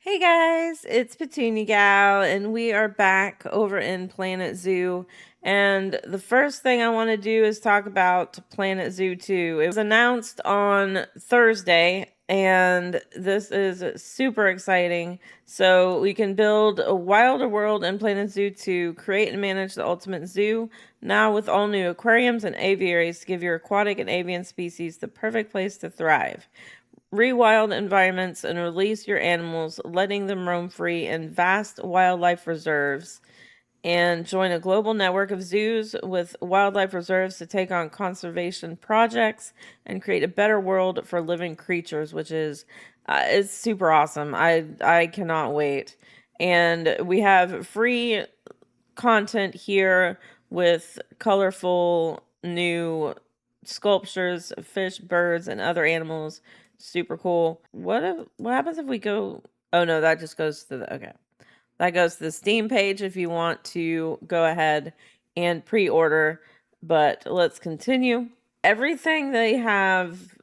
Hey guys, it's Petunia Gal, and we are back over in Planet Zoo. And the first thing I want to do is talk about Planet Zoo 2. It was announced on Thursday, and this is super exciting. So, we can build a wilder world in Planet Zoo to create and manage the ultimate zoo. Now, with all new aquariums and aviaries to give your aquatic and avian species the perfect place to thrive. Rewild environments and release your animals, letting them roam free in vast wildlife reserves. And join a global network of zoos with wildlife reserves to take on conservation projects and create a better world for living creatures, which is it's super awesome. I cannot wait. And we have free content here with colorful new sculptures of fish, birds, and other animals. Super cool. What happens if we go? Oh no, that just goes to the okay. That goes to the Steam page if you want to go ahead and pre-order. But let's continue. Everything they have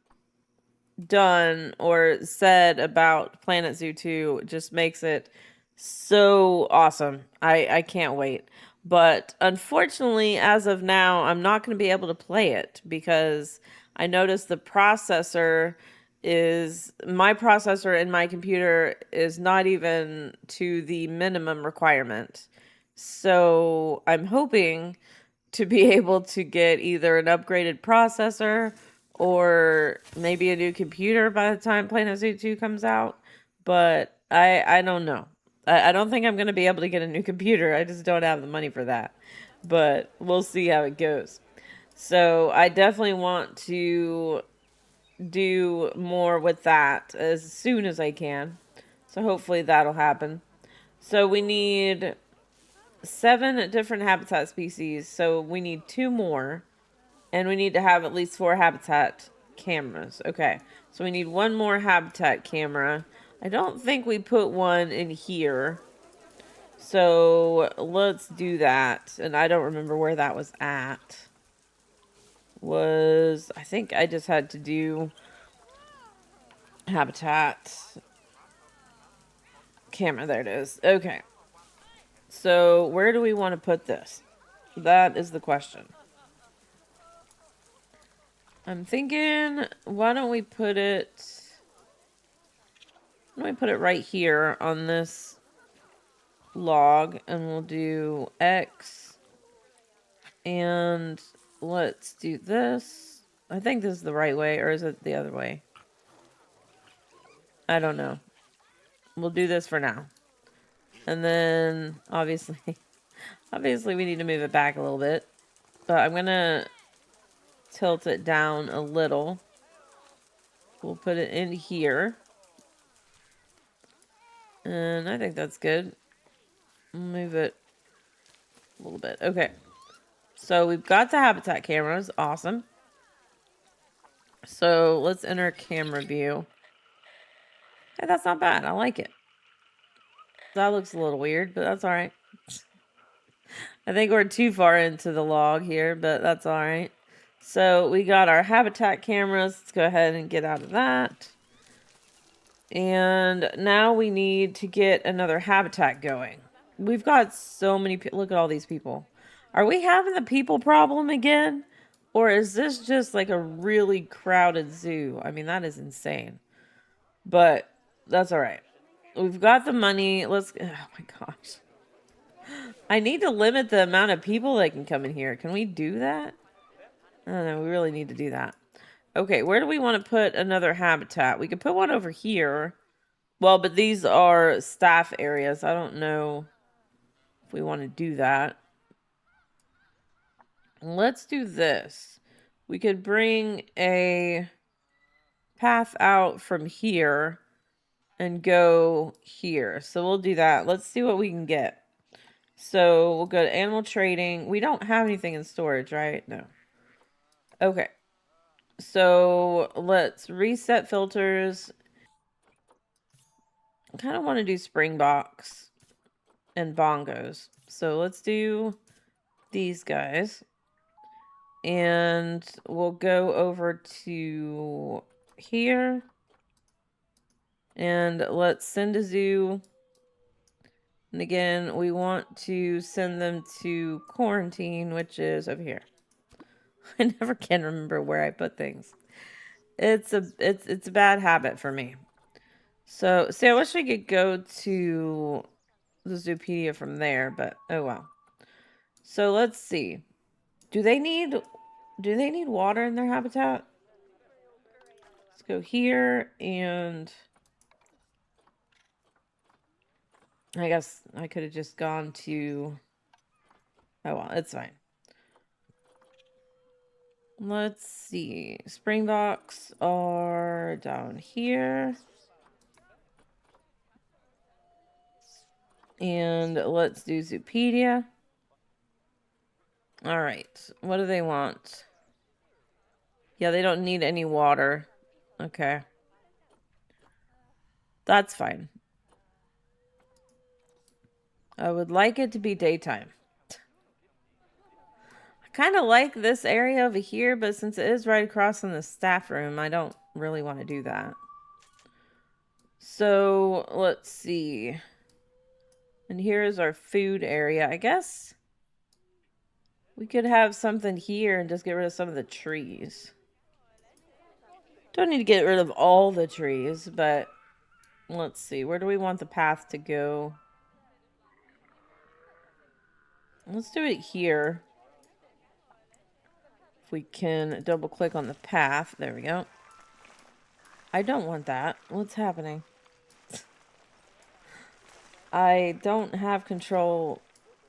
done or said about Planet Zoo 2 just makes it so awesome. I can't wait. But unfortunately, as of now, I'm not going to be able to play it because I noticed the processor is my processor in my computer is not even to the minimum requirement. So I'm hoping to be able to get either an upgraded processor or maybe a new computer by the time Planet Zoo 2 comes out. But I don't know. I don't think I'm going to be able to get a new computer. I just don't have the money for that. But we'll see how it goes. So I definitely want to do more with that as soon as I can. So hopefully that'll happen. So we need 7 different habitat species. So we need 2 more. And we need to have at least 4 habitat cameras. Okay. So we need 1 more habitat camera. I don't think we put one in here. So let's do that. And I don't remember where that was at. I think I just had to do habitat camera. There it is. Okay. So where do we want to put this? That is the question. I'm thinking, why don't we put it right here on this log, and we'll do X, and let's do this. I think this is the right way, or is it the other way? I don't know. We'll do this for now. And then, obviously we need to move it back a little bit. But I'm gonna tilt it down a little. We'll put it in here. And I think that's good. Move it a little bit. Okay. So we've got the habitat cameras. Awesome. So let's enter camera view. Hey, that's not bad. I like it. That looks a little weird, but that's alright. I think we're too far into the log here, but that's alright. So we got our habitat cameras. Let's go ahead and get out of that. And now we need to get another habitat going. We've got so many people. Look at all these people. Are we having the people problem again? Or is this just like a really crowded zoo? I mean, that is insane. But that's alright. We've got the money. Let's... Oh my gosh. I need to limit the amount of people that can come in here. Can we do that? I don't know. We really need to do that. Okay, where do we want to put another habitat? We could put one over here. Well, but these are staff areas. I don't know if we want to do that. Let's do this. We could bring a path out from here and go here. So we'll do that. Let's see what we can get. So we'll go to animal trading. We don't have anything in storage, right? No. Okay. So let's reset filters. I kind of want to do Springboks and bongos. So let's do these guys. And we'll go over to here. And let's send a zoo. And again, we want to send them to quarantine, which is over here. I never can remember where I put things. It's a bad habit for me. So, see, I wish I could go to the Zoopedia from there, but oh well. So let's see. Do they need water in their habitat? Let's go here, and I guess I could have just gone to... Oh well, it's fine. Let's see. Springboks are down here. And let's do Zoopedia. All right. What do they want? Yeah, they don't need any water. Okay. That's fine. I would like it to be daytime. I kind of like this area over here, but since it is right across from the staff room, I don't really want to do that. So, let's see. And here's our food area. I guess we could have something here and just get rid of some of the trees. Don't need to get rid of all the trees, but let's see. Where do we want the path to go? Let's do it here. If we can double click on the path. There we go. I don't want that. What's happening? I don't have control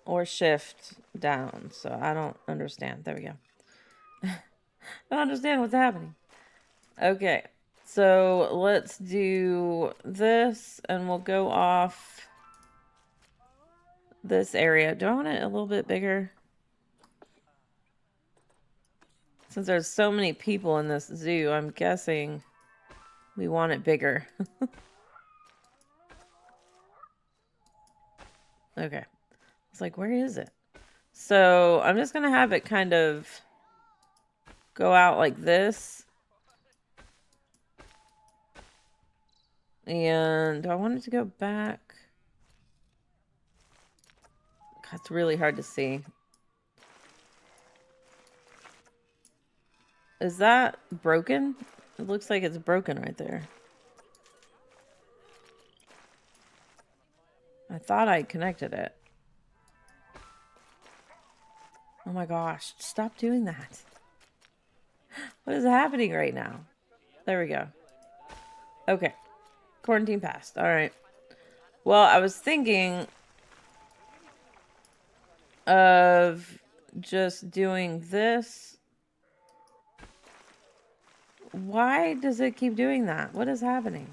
or shift down, so I don't understand. There we go. I don't understand what's happening. Okay, so let's do this, and we'll go off this area. Do I want it a little bit bigger? Since there's so many people in this zoo, I'm guessing we want it bigger. Okay. It's like, where is it? So I'm just going to have it kind of go out like this. And do I want it to go back? God, it's really hard to see. Is that broken? It looks like it's broken right there. I thought I connected it. Oh my gosh, stop doing that. What is happening right now? There we go. Okay. Quarantine passed. All right. Well, I was thinking of just doing this. Why does it keep doing that? What is happening?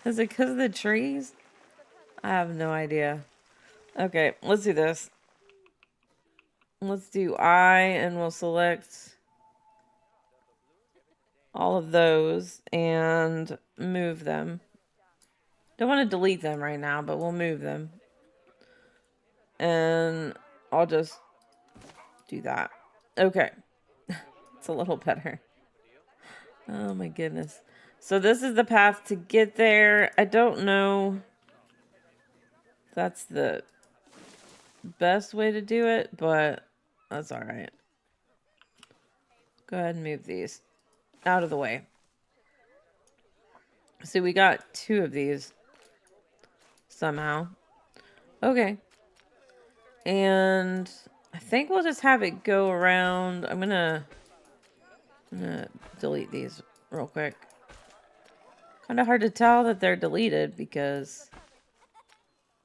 Is it because of the trees? I have no idea. Okay, let's do this. Let's do I, and we'll select all of those and move them. Don't want to delete them right now, but we'll move them. And I'll just do that. Okay. It's a little better. Oh my goodness. So this is the path to get there. I don't know if that's the best way to do it, but that's all right. Go ahead and move these out of the way. See, we got 2 of these somehow. Okay. And I think we'll just have it go around. I'm gonna delete these real quick. Kind of hard to tell that they're deleted because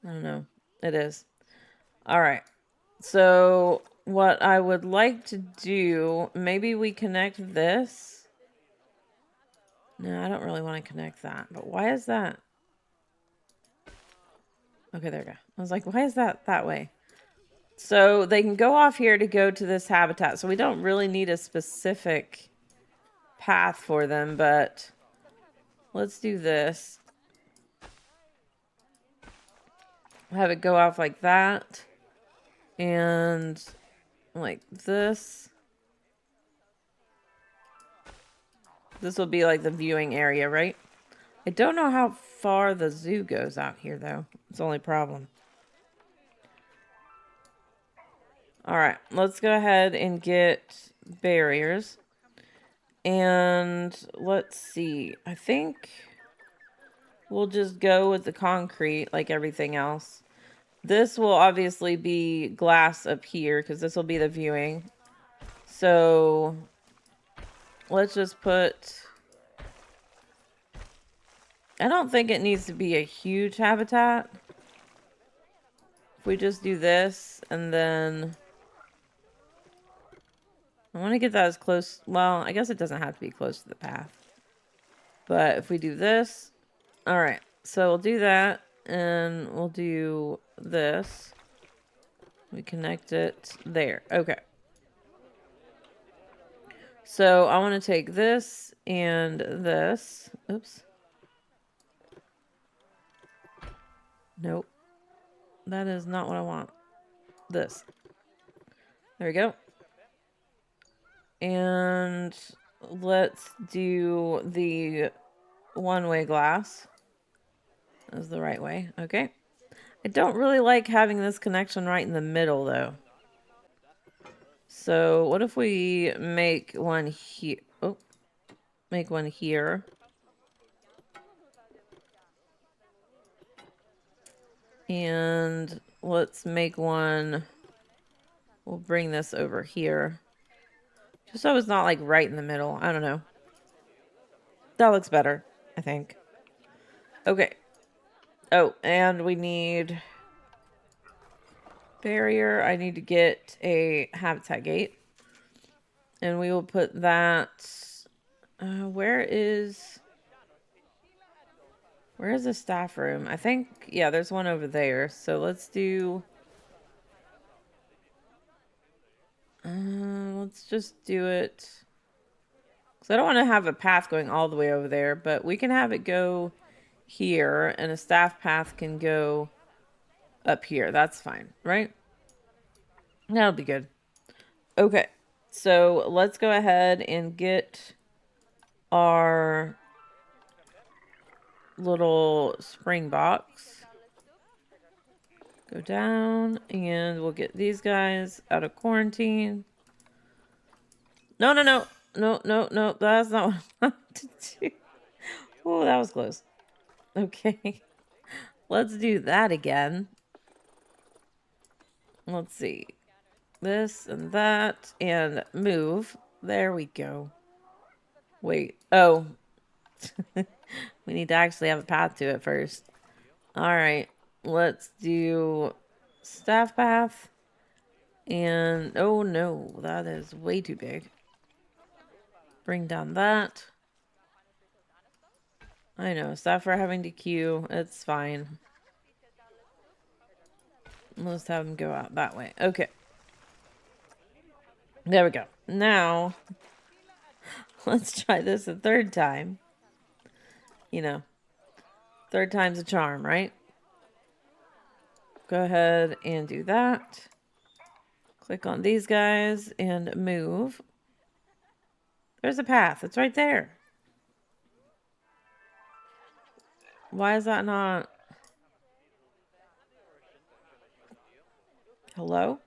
I don't know. It is. All right. So what I would like to do, maybe we connect this. No, I don't really want to connect that. But why is that? Okay, there we go. I was like, why is that way? So they can go off here to go to this habitat. So we don't really need a specific path for them, but let's do this. Have it go off like that. And like this. This will be like the viewing area, right? I don't know how far the zoo goes out here, though. It's the only problem. Alright, let's go ahead and get barriers. And let's see. I think we'll just go with the concrete like everything else. This will obviously be glass up here because this will be the viewing. So let's just put... I don't think it needs to be a huge habitat. If we just do this and then... I want to get that as close... Well, I guess it doesn't have to be close to the path. But if we do this... Alright, so we'll do that. And we'll do this. We connect it there. Okay. So I want to take this and this. Oops. Nope. That is not what I want. This. There we go. And let's do the one-way glass as the right way. Okay. I don't really like having this connection right in the middle, though. So what if we make one here? Oh, make one here. And let's make one. We'll bring this over here. Just so it's not like right in the middle. I don't know. That looks better, I think. Okay. Oh, and we need barrier. I need to get a habitat gate. And we will put that... where is the staff room? I think, yeah, there's one over there. So let's do... let's just do it... Because I don't want to have a path going all the way over there, but we can have it go here, and a staff path can go up here. That's fine, right? That'll be good. Okay, so let's go ahead and get our little Springboks. Go down, and we'll get these guys out of quarantine. No, no, no. No, no, no. That's not what I wanted to do. Oh, that was close. Okay. Let's do that again. Let's see. This and that. And move. There we go. Wait. Oh. We need to actually have a path to it first. Alright. Let's do staff path. And, oh no. That is way too big. Bring down that. I know, staff are having to queue. It's fine. Let's have them go out that way. Okay. There we go. Now, let's try this a third time. You know, third time's a charm, right? Go ahead and do that. Click on these guys and move. There's a path. It's right there. Why is that not... Hello?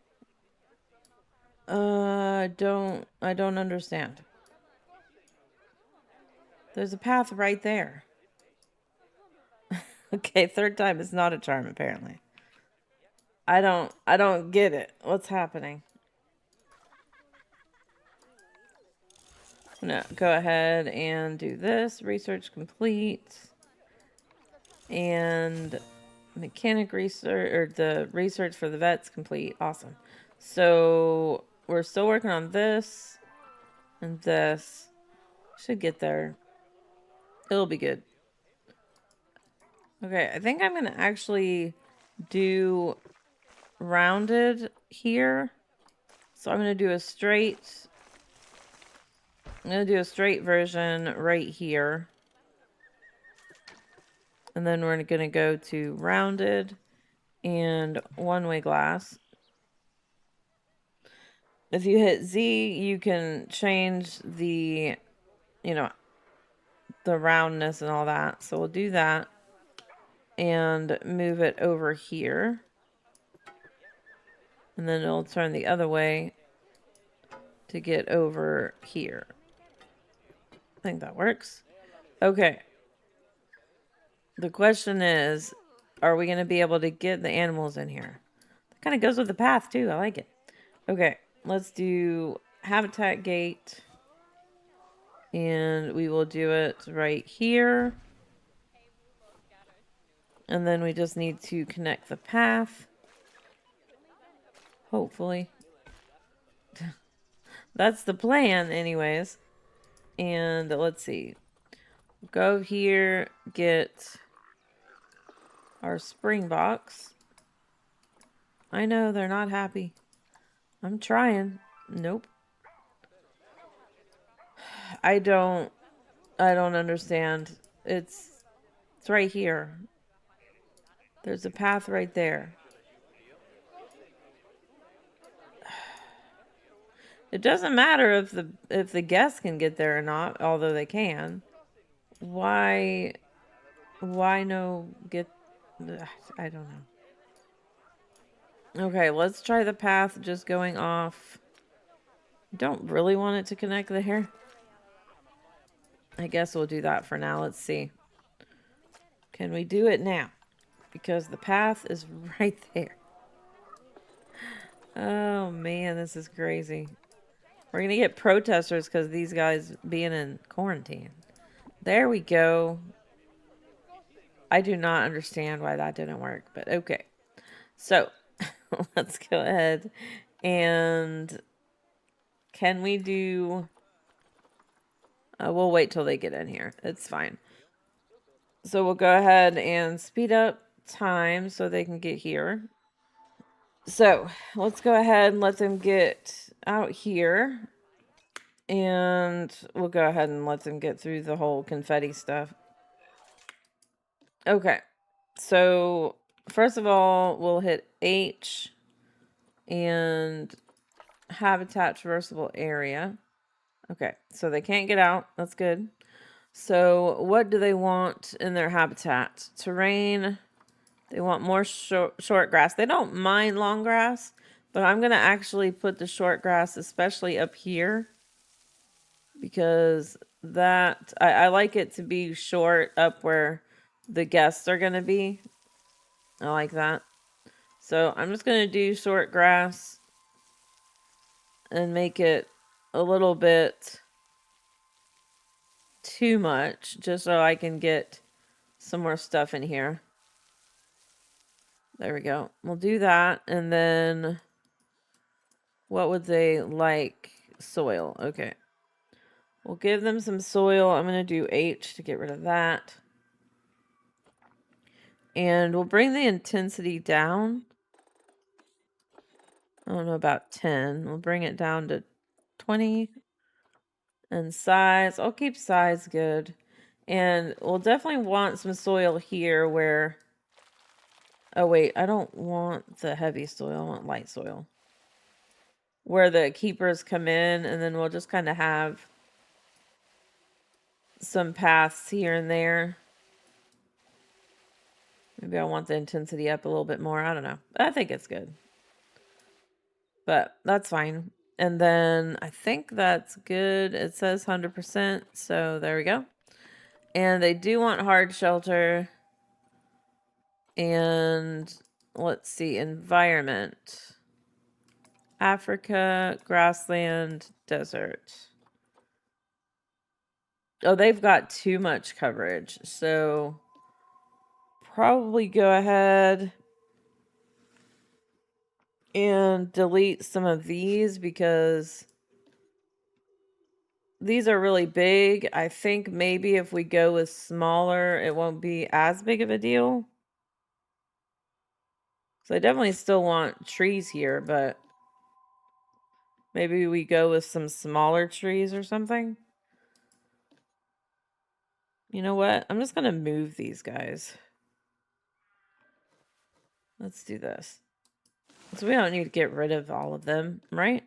I don't understand. There's a path right there. Okay, third time is not a charm, apparently. I don't get it. What's happening? No, go ahead and do this. Research complete. And mechanic research, or the research for the vets complete. Awesome. So we're still working on this and this. Should get there. It'll be good. Okay, I think I'm gonna actually do rounded here. So I'm gonna do a straight. I'm gonna do a straight version right here. And then we're gonna go to rounded and one-way glass. If you hit Z, you can change the, you know, the roundness and all that. So we'll do that and move it over here. And then it'll turn the other way to get over here. I think that works. Okay. The question is, are we going to be able to get the animals in here? That kind of goes with the path too. I like it. Okay. Let's do habitat gate. And we will do it right here. And then we just need to connect the path. Hopefully. That's the plan anyways. And let's see. Go here, get our Springboks. I know they're not happy. I'm trying. Nope. I don't understand. It's right here. There's a path right there. It doesn't matter if the guests can get there or not, although they can. Why no get... I don't know. Okay, let's try the path just going off. Don't really want it to connect there. I guess we'll do that for now. Let's see. Can we do it now? Because the path is right there. Oh man, this is crazy. We're going to get protesters because these guys being in quarantine. There we go. I do not understand why that didn't work, but okay. So, let's go ahead and can we do... we'll wait till they get in here. It's fine. So we'll go ahead and speed up time so they can get here. So let's go ahead and let them get out here. And we'll go ahead and let them get through the whole confetti stuff. Okay. So first of all, we'll hit H and habitat traversable area. Okay. So they can't get out. That's good. So what do they want in their habitat? Terrain. They want more short grass. They don't mind long grass, but I'm going to actually put the short grass, especially up here, because that I like it to be short up where the guests are going to be. I like that. So I'm just going to do short grass and make it a little bit too much just so I can get some more stuff in here. There we go. We'll do that. And then what would they like? Soil. Okay. We'll give them some soil. I'm going to do H to get rid of that. And we'll bring the intensity down. I don't know about 10. We'll bring it down to 20. And size. I'll keep size good. And we'll definitely want some soil here where... Oh, wait. I don't want the heavy soil. I want light soil. Where the keepers come in. And then we'll just kind of have some paths here and there. Maybe I want the intensity up a little bit more. I don't know. I think it's good. But that's fine. And then I think that's good. It says 100%. So there we go. And they do want hard shelter. And let's see. Environment. Africa, grassland, desert. Oh, they've got too much coverage. So probably go ahead and delete some of these because these are really big. I think maybe if we go with smaller, it won't be as big of a deal. So I definitely still want trees here, but maybe we go with some smaller trees or something. You know what? I'm just going to move these guys. Let's do this. So we don't need to get rid of all of them, right?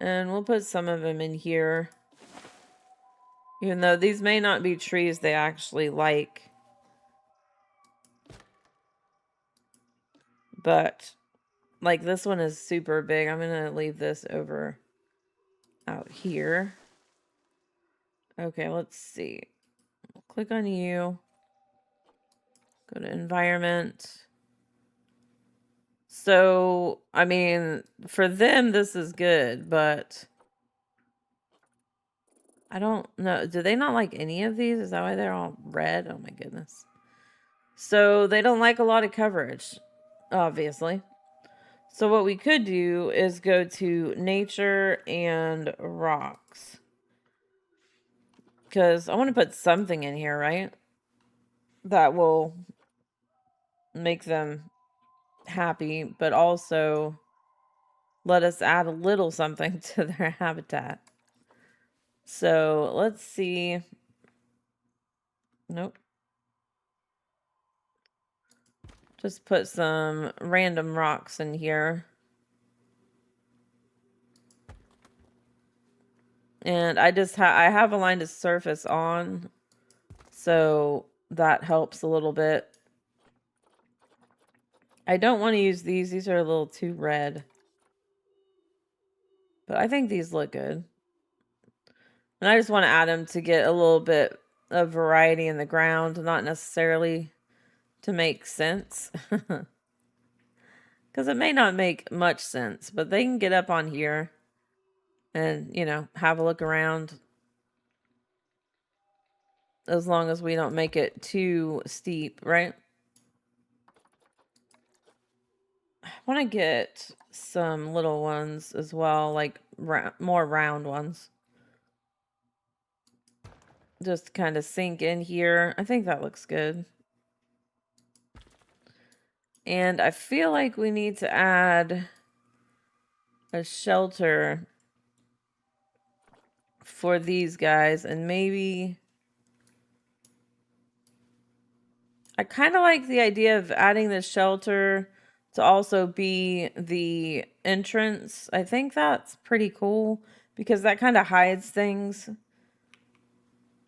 And we'll put some of them in here. Even though these may not be trees they actually like. But, like, this one is super big. I'm going to leave this over out here. Okay, let's see. Click on you. Go to environment. So, I mean, for them, this is good, but I don't know. Do they not like any of these? Is that why they're all red? Oh my goodness. So they don't like a lot of coverage, obviously. So what we could do is go to nature and rocks. Because I want to put something in here, right? That will make them happy, but also let us add a little something to their habitat. So let's see. Nope. Just put some random rocks in here. And I just I have aligned a surface on, so that helps a little bit. I don't want to use these. These are a little too red. But I think these look good. And I just want to add them to get a little bit of variety in the ground, not necessarily to make sense. Because it may not make much sense, but they can get up on here and, you know, have a look around. As long as we don't make it too steep, right? I want to get some little ones as well, like more round ones. Just kind of sink in here. I think that looks good. And I feel like we need to add a shelter for these guys, and maybe I kind of like the idea of adding the shelter to also be the entrance. I think that's pretty cool because that kind of hides things.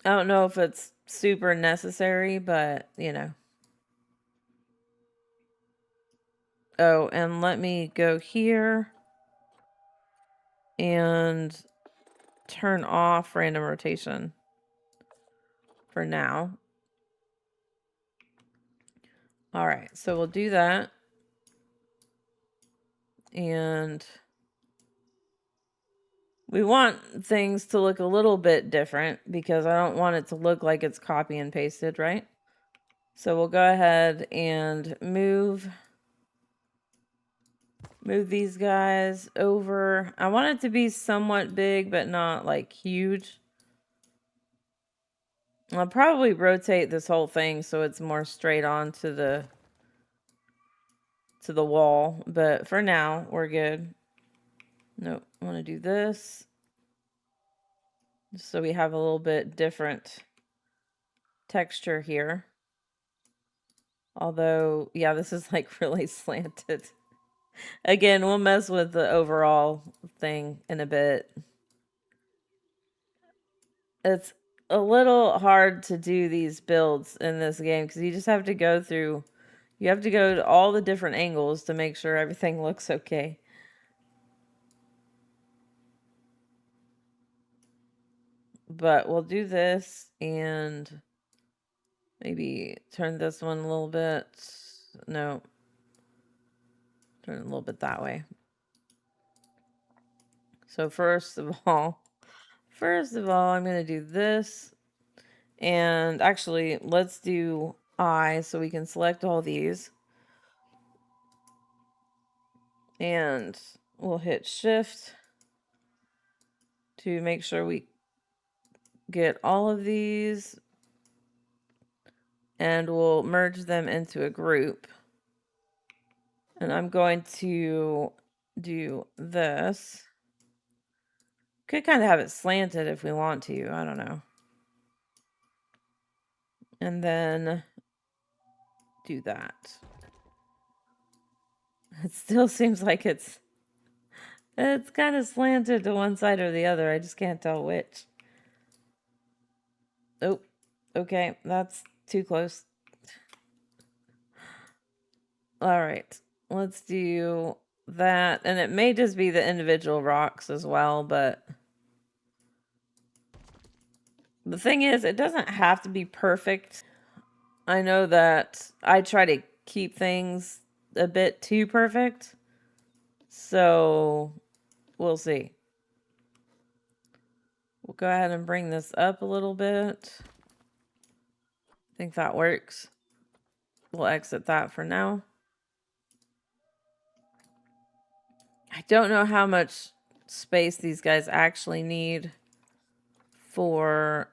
I don't know if it's super necessary, but you know. Oh, and let me go here and turn off random rotation for now. All right, so we'll do that. And we want things to look a little bit different because I don't want it to look like it's copy and pasted, right? So we'll go ahead and move these guys over. I want it to be somewhat big, but not like huge. I'll probably rotate this whole thing so it's more straight on to the wall, but for now we're good. Nope, I want to do this so we have a little bit different texture here. Although, yeah, this is like really slanted. Again, we'll mess with the overall thing in a bit. It's a little hard to do these builds in this game because you just have to go through, you have to go to all the different angles to make sure everything looks okay. But we'll do this and maybe turn this one a little bit. No. Turn it a little bit that way. So first of all, I'm going to do this. And actually, let's do I so we can select all these. And we'll hit shift to make sure we get all of these. And we'll merge them into a group. And I'm going to do this. Could kind of have it slanted if we want to. I don't know. And then do that. It still seems like it's kind of slanted to one side or the other. I just can't tell which. Oh, okay. That's too close. All right. Let's do that. And it may just be the individual rocks as well, but the thing is, it doesn't have to be perfect. I know that I try to keep things a bit too perfect. So we'll see. We'll go ahead and bring this up a little bit. I think that works. We'll exit that for now. I don't know how much space these guys actually need for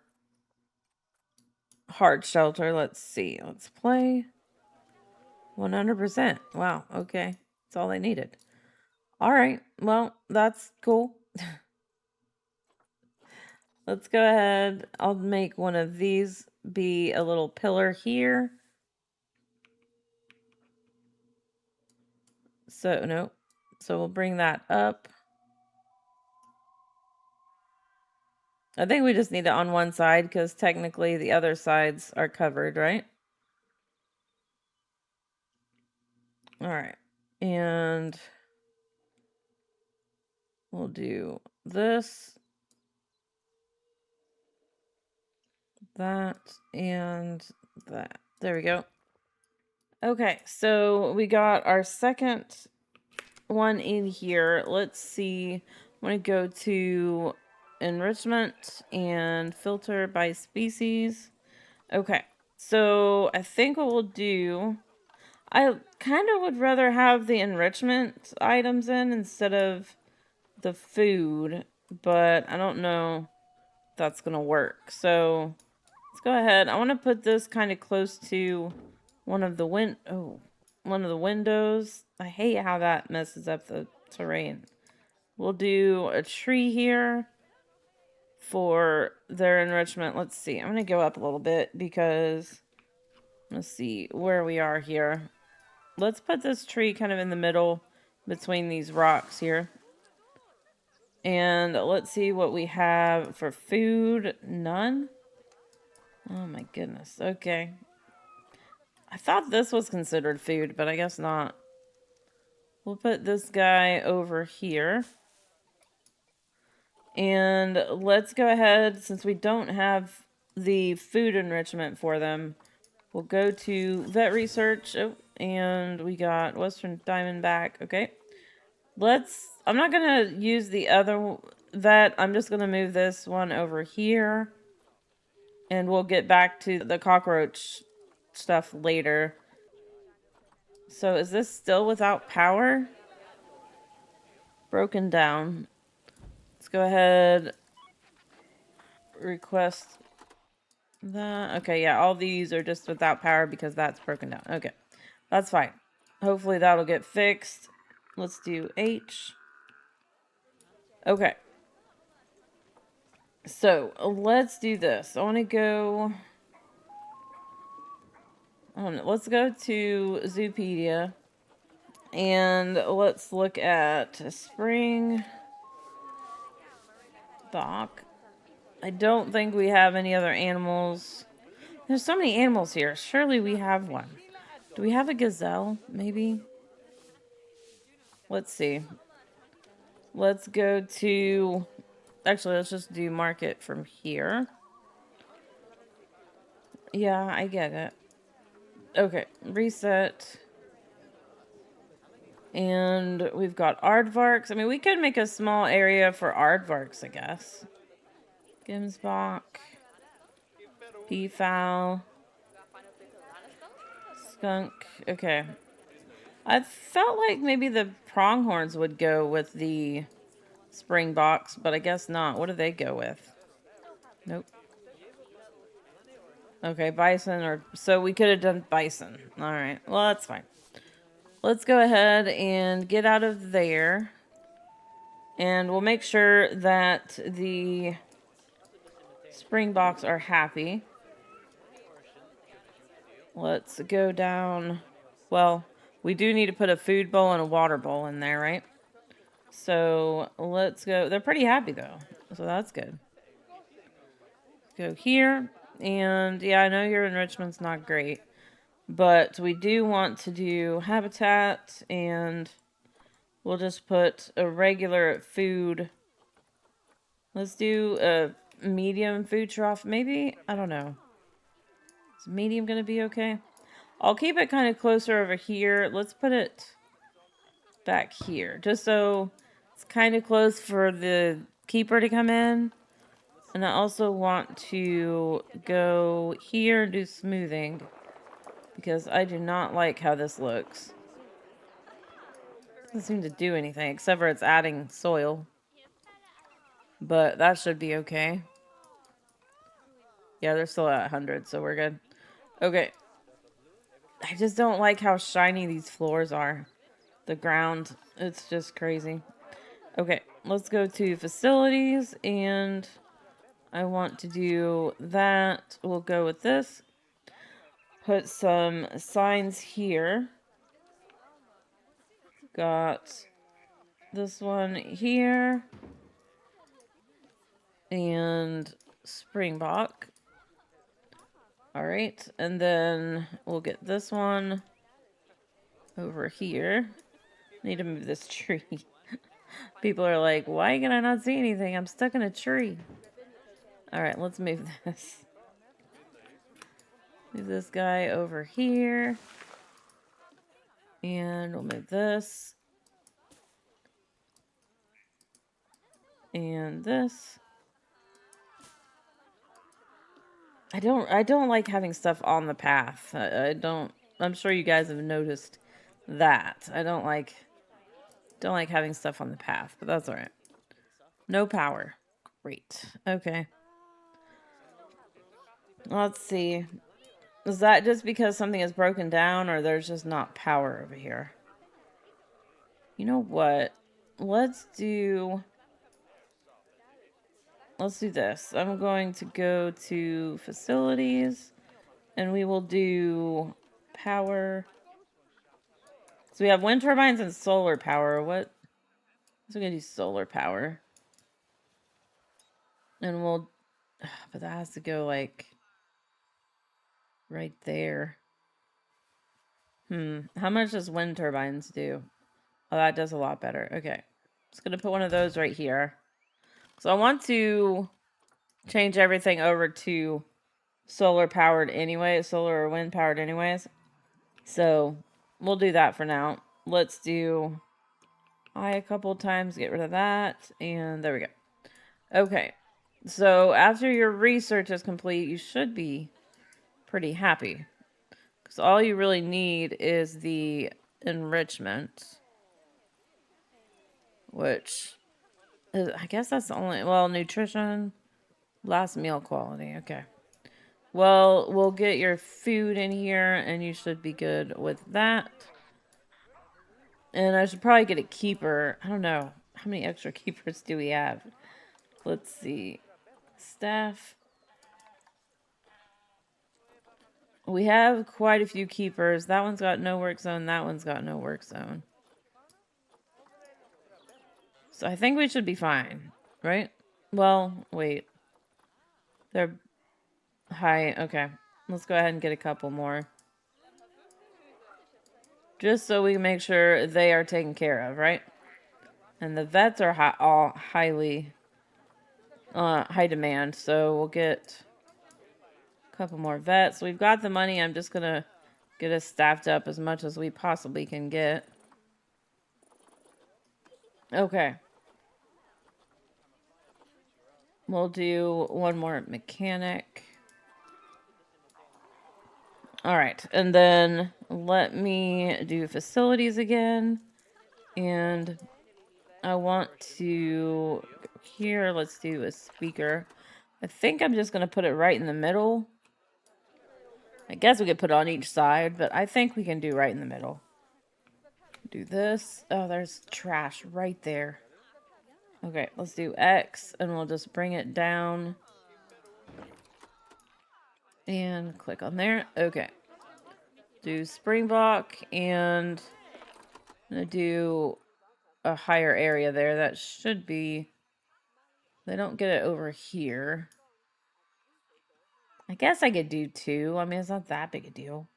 hard shelter. Let's see. Let's play. 100%. Wow. Okay. That's all they needed. All right. Well, that's cool. Let's go ahead. I'll make one of these be a little pillar here. So, no. So we'll bring that up. I think we just need it on one side because technically the other sides are covered, right? All right. And we'll do this, that, and that. There we go. Okay, so we got our second one in here. Let's see. I'm going to go to enrichment and filter by species. Okay, so I think what we'll do, I kind of would rather have the enrichment items in instead of the food, but I don't know if that's going to work. So let's go ahead. I want to put this kind of close to one of the windows. I hate how that messes up the terrain. We'll do a tree here for their enrichment. Let's see. I'm going to go up a little bit because let's see where we are here. Let's put this tree kind of in the middle between these rocks here. And let's see what we have for food. None? Oh my goodness. Okay. I thought this was considered food, but I guess not. We'll put this guy over here. And let's go ahead, since we don't have the food enrichment for them, we'll go to vet research. Oh, and we got Western Diamondback. Okay. I'm not going to use the other vet. I'm just going to move this one over here. And we'll get back to the cockroach stuff later. So is this still without power? Broken down. Let's go ahead. Request that. Okay, yeah, all these are just without power because that's broken down. Okay, that's fine. Hopefully that'll get fixed. Let's do H. Okay. So, let's do this. I want to go... let's go to Zoopedia. And let's look at Springbok. I don't think we have any other animals. There's so many animals here. Surely we have one. Do we have a gazelle? Maybe? Let's see. Let's go to... Actually, let's just do market from here. Yeah, I get it. Okay, reset. And we've got aardvarks. I mean, we could make a small area for aardvarks, I guess. Gemsbok. Peafowl. Skunk. Okay. I felt like maybe the pronghorns would go with the Springboks, but I guess not. What do they go with? Nope. Okay, bison or... So we could have done bison. Alright, well, that's fine. Let's go ahead and get out of there. And we'll make sure that the Springboks are happy. Let's go down... Well, we do need to put a food bowl and a water bowl in there, right? So, let's go... They're pretty happy, though. So that's good. Go here. And yeah, I know your enrichment's not great, but we do want to do habitat, and we'll just put a regular food. Let's do a medium food trough, maybe? I don't know. Is medium gonna be okay? I'll keep it kind of closer over here. Let's put it back here, just so it's kind of close for the keeper to come in. And I also want to go here and do smoothing, because I do not like how this looks. Doesn't seem to do anything, except for it's adding soil. But that should be okay. Yeah, they're still at 100, so we're good. Okay. I just don't like how shiny these floors are. The ground, it's just crazy. Okay, let's go to facilities, and I want to do that. We'll go with this. Put some signs here. Got this one here. And Springbok. Alright, and then we'll get this one over here. Need to move this tree. People are like, why can I not see anything? I'm stuck in a tree. Alright, let's move this. Move this guy over here. And we'll move this. And this. I don't like having stuff on the path. I'm sure you guys have noticed that. I don't like having stuff on the path, but that's alright. No power. Great. Okay. Let's see. Is that just because something is broken down, or there's just not power over here? You know what? Let's do this. I'm going to go to facilities, and we will do power. So we have wind turbines and solar power. What? So we're going to do solar power. And we'll... But that has to go, like, right there. How much does wind turbines do? Oh, that does a lot better. Okay. Just going to put one of those right here. So I want to change everything over to solar powered anyway. Solar or wind powered anyways. So we'll do that for now. Let's do I a couple times. Get rid of that. And there we go. Okay. So after your research is complete, you should be pretty happy. Because all you really need is the enrichment. Which, I guess that's the only... Well, nutrition, last meal quality. Okay. Well, we'll get your food in here, and you should be good with that. And I should probably get a keeper. I don't know. How many extra keepers do we have? Let's see. Staff. We have quite a few keepers. That one's got no work zone. That one's got no work zone. So I think we should be fine, right? Well, wait. They're high. Okay. Let's go ahead and get a couple more. Just so we can make sure they are taken care of, right? And the vets are all highly high demand. So we'll get a couple more vets. We've got the money. I'm just going to get us staffed up as much as we possibly can get. Okay. We'll do one more mechanic. All right. And then let me do facilities again. And I want to go here. Let's do a speaker. I think I'm just going to put it right in the middle. I guess we could put it on each side, but I think we can do right in the middle. Do this. Oh, there's trash right there. Okay, let's do X, and we'll just bring it down. And click on there. Okay. Do Springbok, and I'm going to do a higher area there. That should be... They don't get it over here. I guess I could do 2. I mean, it's not that big a deal.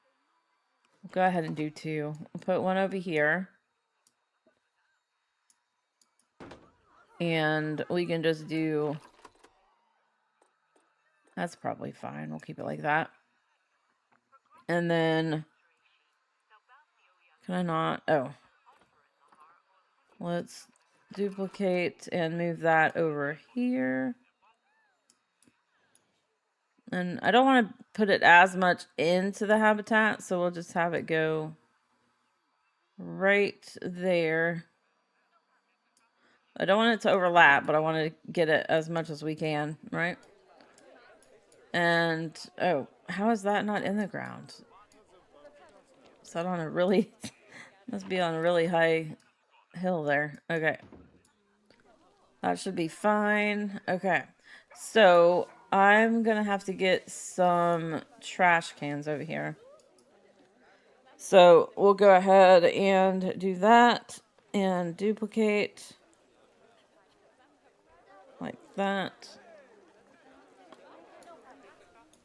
We'll go ahead and do 2. We'll put one over here. And we can just do... That's probably fine. We'll keep it like that. And then... Can I not? Oh. Let's duplicate and move that over here. And I don't want to put it as much into the habitat, so we'll just have it go right there. I don't want it to overlap, but I want to get it as much as we can, right? And, oh, how is that not in the ground? Is that on a really... must be on a really high hill there. Okay. That should be fine. Okay. So, I'm gonna have to get some trash cans over here. So, we'll go ahead and do that. And duplicate. Like that.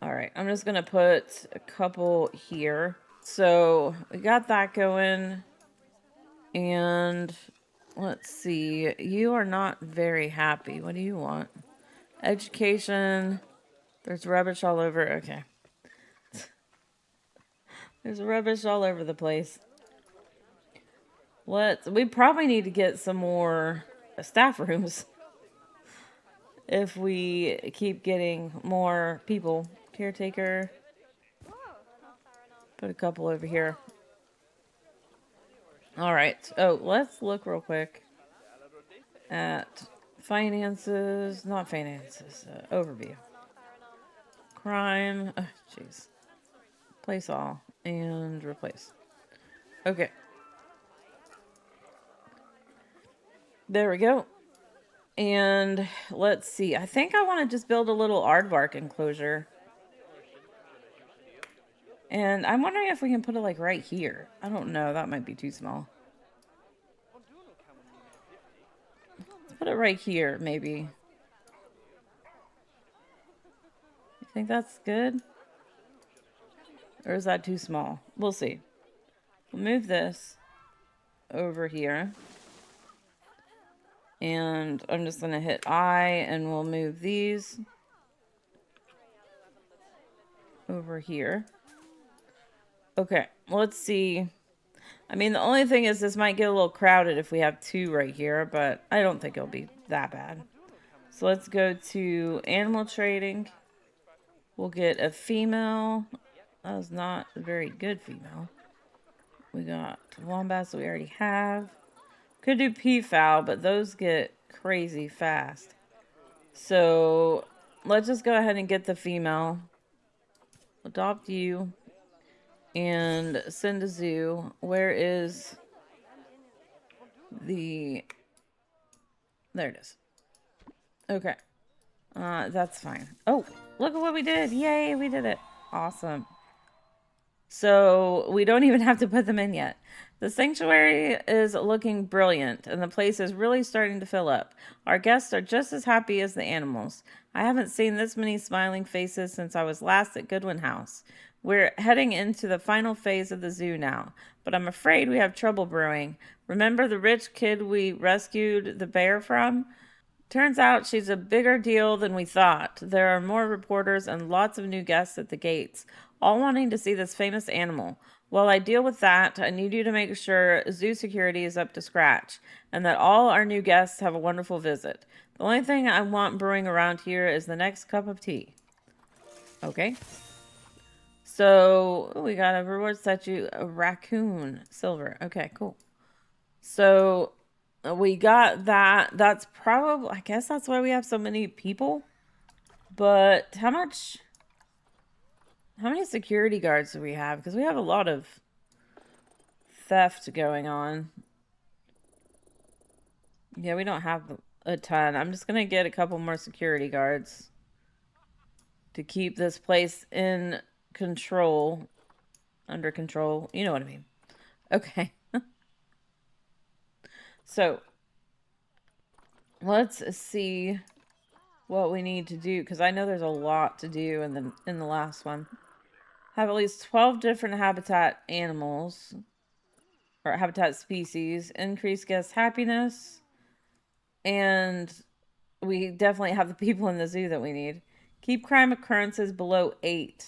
Alright, I'm just gonna put a couple here. So, we got that going. And let's see. You are not very happy. What do you want? Education. There's rubbish all over. Okay. There's rubbish all over the place. We probably need to get some more staff rooms. If we keep getting more people. Caretaker. Put a couple over here. Alright. Oh, let's look real quick at finances. Not finances. Overview. Crime. Oh, jeez. Place all. And replace. Okay. There we go. And let's see. I think I want to just build a little aardvark enclosure. And I'm wondering if we can put it like right here. I don't know. That might be too small. Let's put it right here, maybe. You think that's good? Or is that too small? We'll see. We'll move this over here. And I'm just going to hit I and we'll move these over here. Okay, let's see. I mean, the only thing is this might get a little crowded if we have 2 right here, but I don't think it'll be that bad. So let's go to animal trading. We'll get a female. That was not a very good female. We got wombats that we already have. Could do peafowl, but those get crazy fast. So let's just go ahead and get the female. Adopt you. And send a zoo. Where is the... There it is. Okay. That's fine. Oh, look at what we did. Yay, we did it. Awesome. So we don't even have to put them in yet. The sanctuary is looking brilliant, and the place is really starting to fill up. Our guests are just as happy as the animals. I haven't seen this many smiling faces since I was last at Goodwin House. We're heading into the final phase of the zoo now, but I'm afraid we have trouble brewing. Remember the rich kid we rescued the bear from? Turns out she's a bigger deal than we thought. There are more reporters and lots of new guests at the gates, all wanting to see this famous animal. While I deal with that, I need you to make sure zoo security is up to scratch, and that all our new guests have a wonderful visit. The only thing I want brewing around here is the next cup of tea. Okay. So, we got a reward statue, a raccoon, silver. Okay, cool. So, we got that. That's probably, I guess that's why we have so many people. But how many security guards do we have? Because we have a lot of theft going on. Yeah, we don't have a ton. I'm just going to get a couple more security guards to keep this place in control. Under control. You know what I mean. Okay. So, let's see what we need to do, because I know there's a lot to do in the last one. Have at least 12 different habitat animals or habitat species, increase guest happiness, and we definitely have the people in the zoo that we need. Keep crime occurrences below 8.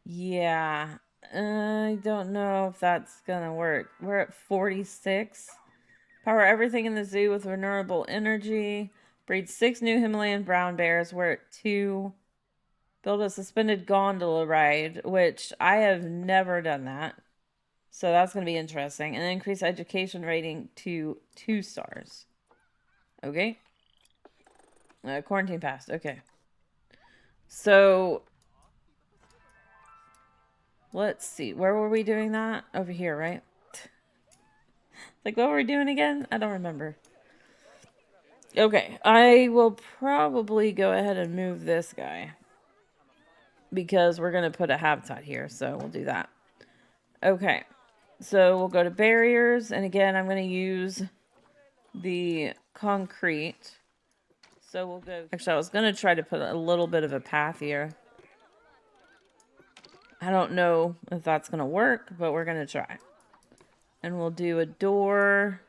Yeah, I don't know if that's gonna work. We're at 46. Power everything in the zoo with renewable energy. Breed 6 new Himalayan brown bears. We're at 2. Build a suspended gondola ride, which I have never done that. So that's going to be interesting. And increase education rating to 2 stars. Okay. Quarantine passed. Okay. So let's see. Where were we doing that? Over here, right? Like, what were we doing again? I don't remember. Okay. I will probably go ahead and move this guy, because we're going to put a habitat here. So we'll do that. Okay. So we'll go to barriers. And again, I'm going to use the concrete. So we'll go. Actually, I was going to try to put a little bit of a path here. I don't know if that's going to work, but we're going to try. And we'll do a door.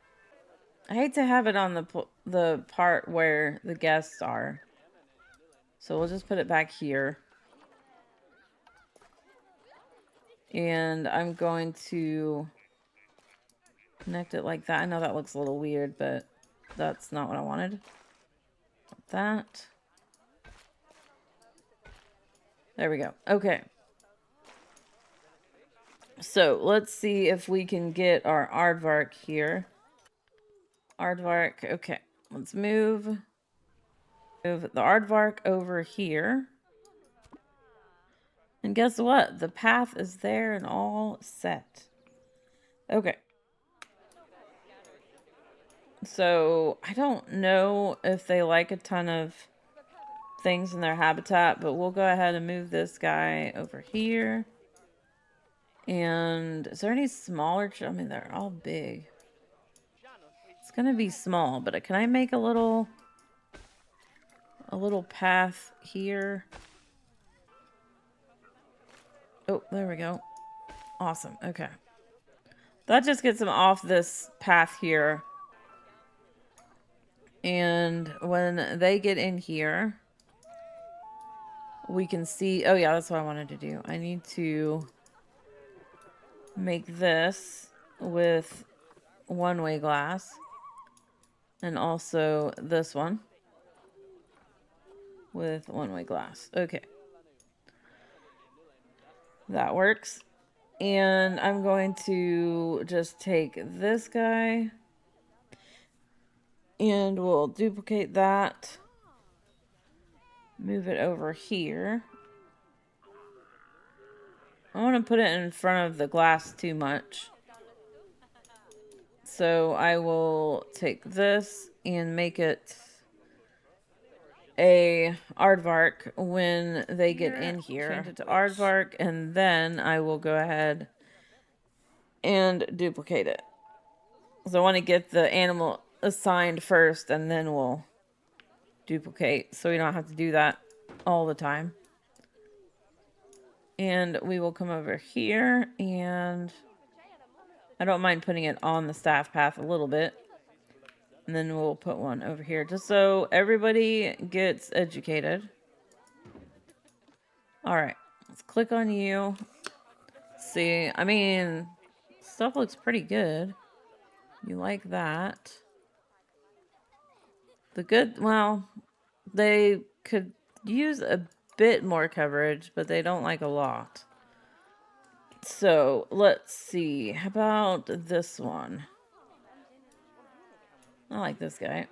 I hate to have it on the part where the guests are. So we'll just put it back here. And I'm going to connect it like that. I know that looks a little weird, but that's not what I wanted. That. There we go. Okay. So let's see if we can get our aardvark here. Aardvark. Okay. Let's move the aardvark over here. And guess what? The path is there and all set. Okay. So I don't know if they like a ton of things in their habitat, but we'll go ahead and move this guy over here. And is there any smaller? I mean, they're all big. It's gonna be small, but can I make a little path here? Oh, there we go. Awesome. Okay. That just gets them off this path here. And when they get in here, we can see... Oh, yeah, that's what I wanted to do. I need to make this with one-way glass. And also this one with one-way glass. Okay. That works. And I'm going to just take this guy. And we'll duplicate that. Move it over here. I want to put it in front of the glass too much. So I will take this and make it a aardvark when they get in here. Change it to aardvark, and then I will go ahead and duplicate it. So I want to get the animal assigned first, and then we'll duplicate, so we don't have to do that all the time. And we will come over here, and I don't mind putting it on the staff path a little bit. And then we'll put one over here, just so everybody gets educated. Alright, let's click on you. See, I mean, stuff looks pretty good. You like that. Well, they could use a bit more coverage, but they don't like a lot. So, let's see. How about this one? I like this guy.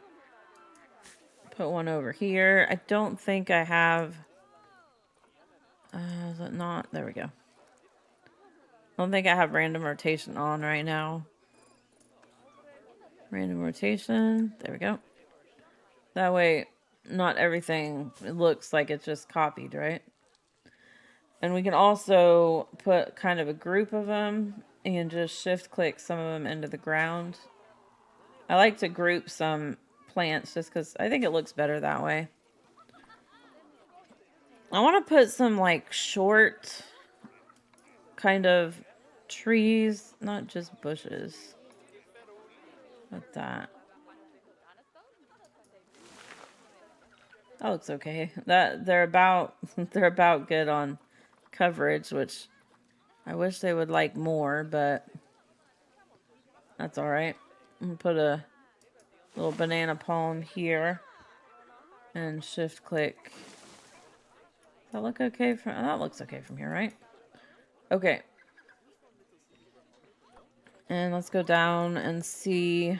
Put one over here. I don't think I have... is it not? There we go. I don't think I have random rotation on right now. Random rotation. There we go. That way, not everything looks like it's just copied, right? And we can also put kind of a group of them and just shift click some of them into the ground. I like to group some plants just because I think it looks better that way. I want to put some like short kind of trees, not just bushes. Like that. That looks okay. That they're about they're about good on coverage, which I wish they would like more, but that's all right. I'm gonna put a little banana palm here and shift click. Does that look okay from that looks okay from here, right? Okay. And let's go down and see.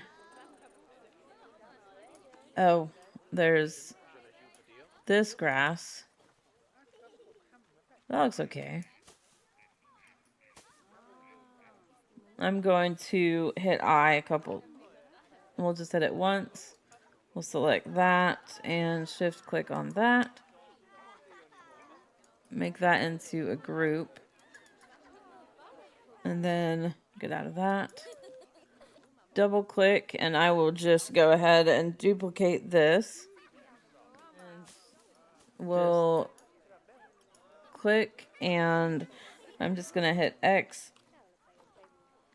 Oh, there's this grass. That looks okay. I'm going to hit I a couple. We'll just hit it once. We'll select that and shift click on that. Make that into a group. And then get out of that. Double click and I will just go ahead and duplicate this. And we'll click and I'm just going to hit X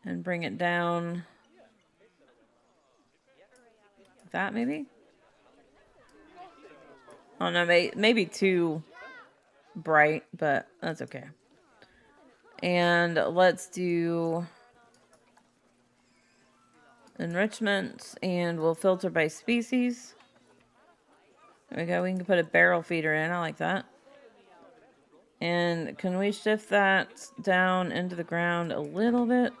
and bring it down. That maybe? I don't know, maybe too bright, but that's okay. And let's do enrichment and we'll filter by species. There we go. We can put a barrel feeder in. I like that. And can we shift that down into the ground a little bit?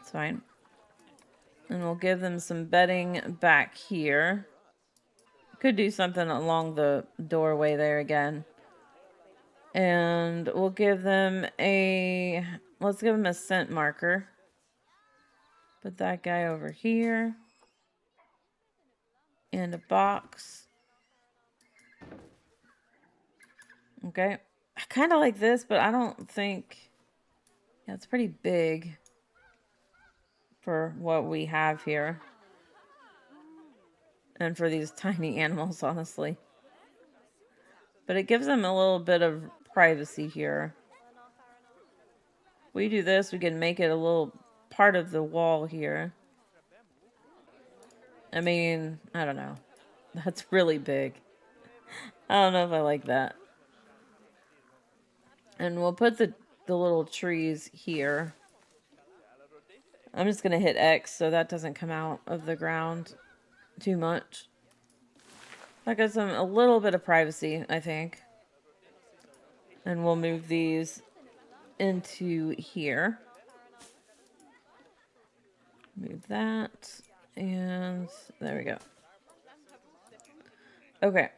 It's fine. And we'll give them some bedding back here. Could do something along the doorway there again. And we'll give them let's give them a scent marker. Put that guy over here. And a box. Okay. I kind of like this, but I don't think... Yeah, it's pretty big for what we have here. And for these tiny animals, honestly. But it gives them a little bit of privacy here. We do this, we can make it a little part of the wall here. I mean, I don't know. That's really big. I don't know if I like that. And we'll put the little trees here. I'm just going to hit X so that doesn't come out of the ground too much. That gives them a little bit of privacy, I think. And we'll move these into here. Move that. And there we go. Okay.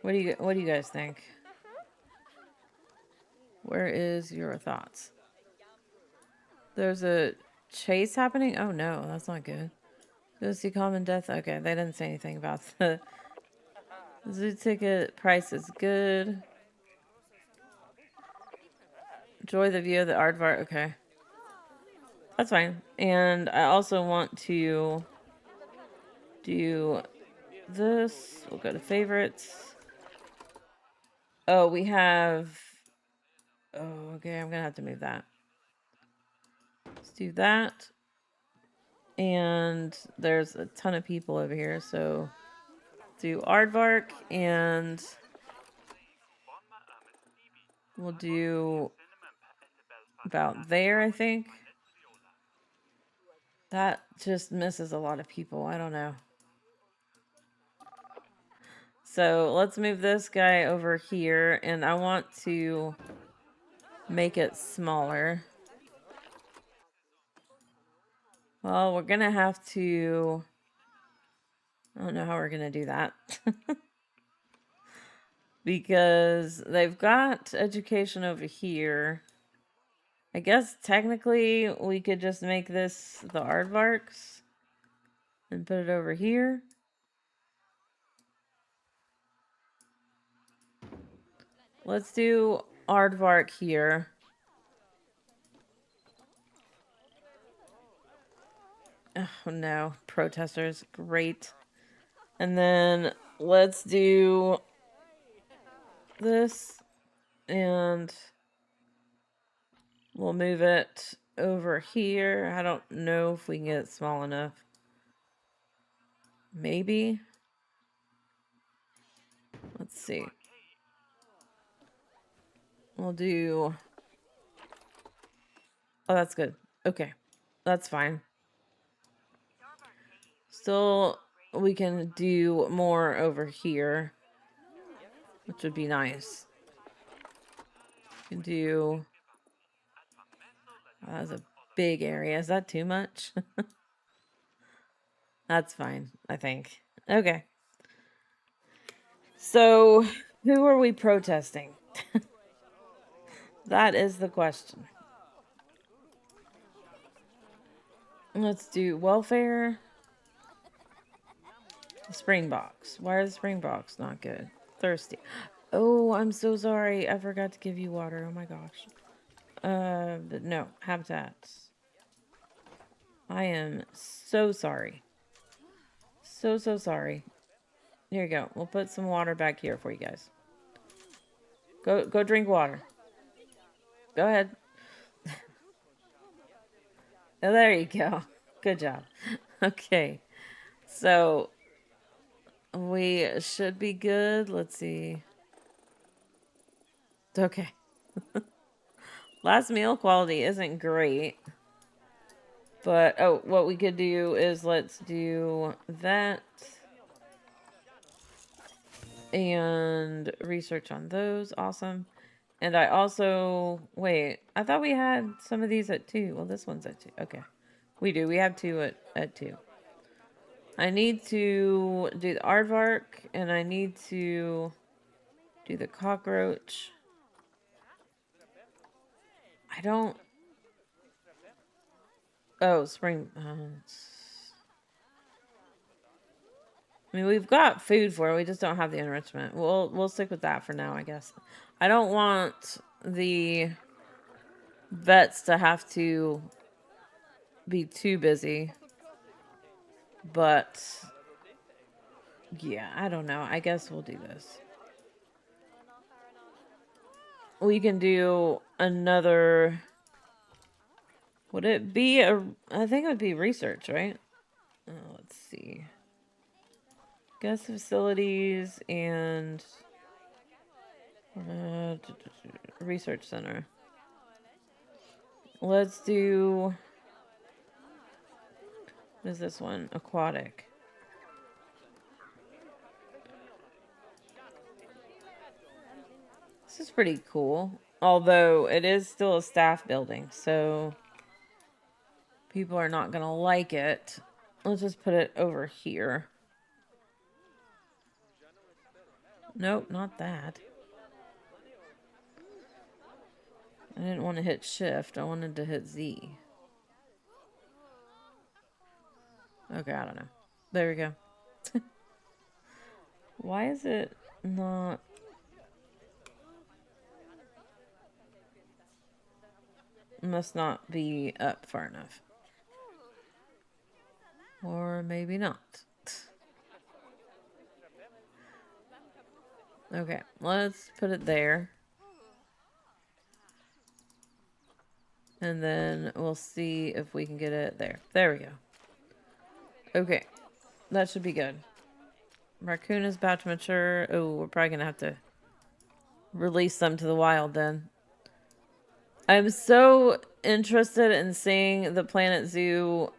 What do you guys think? Where is your thoughts? There's a chase happening? Oh no, that's not good. Go see common death. Okay, they didn't say anything about the zoo ticket price is good. Enjoy the view of the aardvark. Okay. That's fine. And I also want to do this. We'll go to favorites. Oh, we have... Oh, okay, I'm gonna have to move that. Let's do that. And there's a ton of people over here, so do aardvark and we'll do about there, I think. That just misses a lot of people. I don't know. So let's move this guy over here, and I want to make it smaller. Well, we're gonna have to... I don't know how we're gonna do that. Because they've got education over here. I guess technically we could just make this the aardvarks and put it over here. Let's do aardvark here. Oh no, protesters, great. And then let's do this and we'll move it over here. I don't know if we can get it small enough. Maybe. Let's see. We'll do... Oh, that's good. Okay. That's fine. Still, we can do more over here, which would be nice. We can do... Oh, that's a big area. Is that too much? That's fine, I think. Okay. So, who are we protesting? That is the question. Let's do welfare. Springboks. Why are the Springboks not good? Thirsty. Oh, I'm so sorry. I forgot to give you water. Oh my gosh. But no. Habitats. I am so sorry. So sorry. Here you go. We'll put some water back here for you guys. Go drink water. Go ahead. Oh, there you go. Good job. Okay. So, we should be good. Let's see. Okay. Last meal quality isn't great. But, oh, what we could do is let's do that. And research on those. Awesome. And I also... Wait, I thought we had some of these at 2. Well, this one's at 2. Okay. We do. We have 2 at 2. I need to do the aardvark, and I need to do the cockroach. I don't... Oh, spring... I mean, we've got food for it. We just don't have the enrichment. We'll stick with that for now, I guess. I don't want the vets to have to be too busy. But... yeah, I don't know. I guess we'll do this. We can do another... Would it be a... I think it would be research, right? Let's see. Guest facilities and... research center. Let's do... What is this one? Aquatic. This is pretty cool. Although, it is still a staff building, so... people are not gonna like it. Let's just put it over here. Nope, not that. I didn't want to hit shift. I wanted to hit Z. Okay, I don't know. There we go. Why is it not... must not be up far enough. Or maybe not. Okay, let's put it there. And then we'll see if we can get it there. There we go. Okay, that should be good. Raccoon is about to mature. Oh, we're probably going to have to release them to the wild then. I'm so interested in seeing the Planet Zoo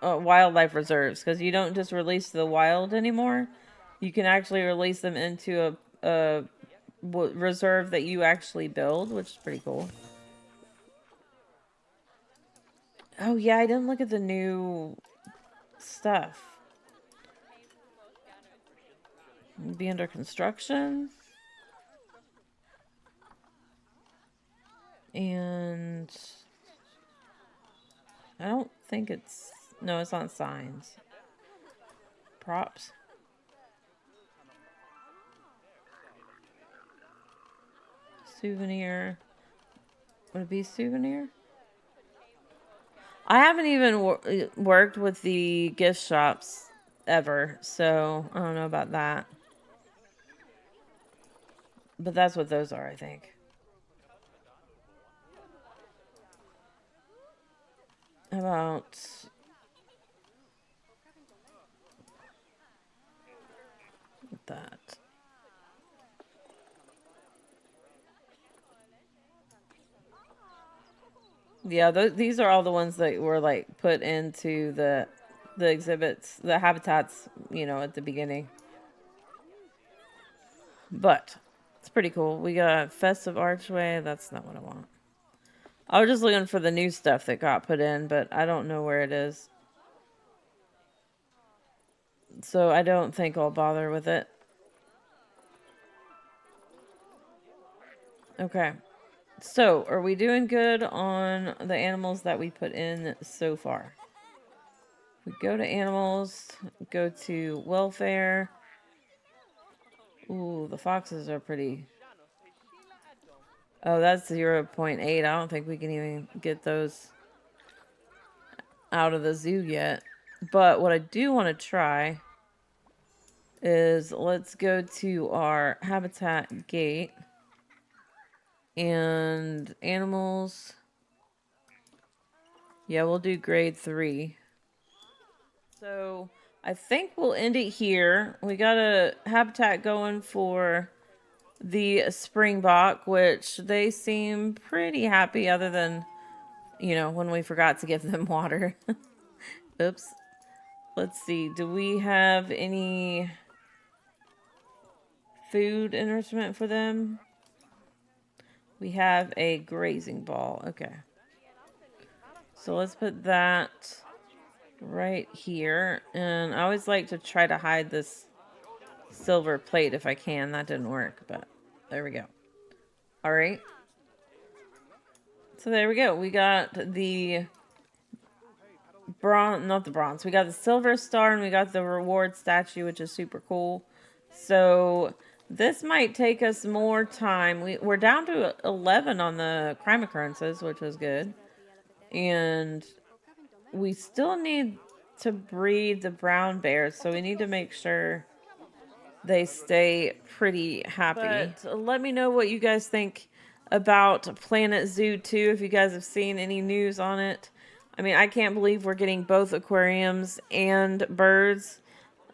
wildlife reserves, because you don't just release to the wild anymore. You can actually release them into a reserve that you actually build, which is pretty cool. Oh yeah, I didn't look at the new stuff. Be under construction. And I don't think it's... no, it's on signs. Props. Souvenir. Would it be souvenir? I haven't even worked with the gift shops ever, so I don't know about that. But that's what those are, I think. How about that? Yeah, these are all the ones that were like put into the exhibits, the habitats, you know, at the beginning. But it's pretty cool. We got Festive Archway. That's not what I want. I was just looking for the new stuff that got put in, but I don't know where it is. So I don't think I'll bother with it. Okay. So, are we doing good on the animals that we put in so far? We go to animals, go to welfare. Ooh, the foxes are pretty. Oh, that's 0.8. I don't think we can even get those out of the zoo yet. But what I do want to try is let's go to our habitat gate and animals. Yeah, we'll do grade 3. So I think we'll end it here. We got a habitat going for the Springbok, which they seem pretty happy other than, you know, when we forgot to give them water. Oops. Let's see. Do we have any food enrichment for them? We have a grazing ball. Okay. So let's put that right here. And I always like to try to hide this silver plate if I can. That didn't work, but there we go. All right. So there we go. We got the bronze, not the bronze. We got the silver star and we got the reward statue, which is super cool. So this might take us more time. We're down to 11 on the crime occurrences, which was good. And we still need to breed the brown bears, so we need to make sure they stay pretty happy. But let me know what you guys think about Planet Zoo 2, if you guys have seen any news on it. I mean, I can't believe we're getting both aquariums and birds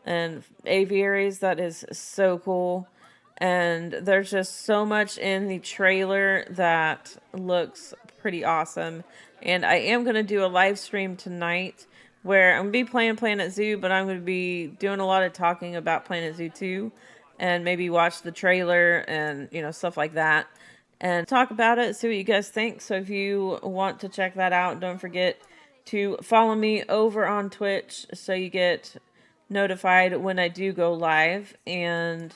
and aviaries. That is so cool. And there's just so much in the trailer that looks pretty awesome. And I am going to do a live stream tonight where I'm going to be playing Planet Zoo, but I'm going to be doing a lot of talking about Planet Zoo 2 and maybe watch the trailer and, you know, stuff like that and talk about it, see what you guys think. So if you want to check that out, don't forget to follow me over on Twitch so you get notified when I do go live. And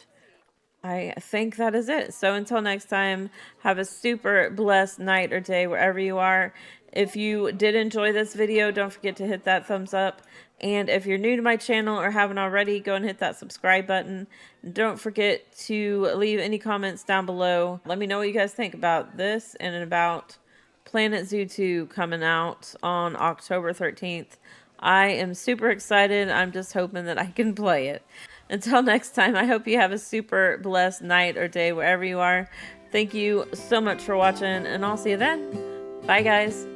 I think that is it. So until next time, have a super blessed night or day wherever you are. If you did enjoy this video, don't forget to hit that thumbs up. And if you're new to my channel or haven't already, go and hit that subscribe button. Don't forget to leave any comments down below. Let me know what you guys think about this and about Planet Zoo 2 coming out on October 13th. I am super excited. I'm just hoping that I can play it. Until next time, I hope you have a super blessed night or day wherever you are. Thank you so much for watching, and I'll see you then. Bye, guys.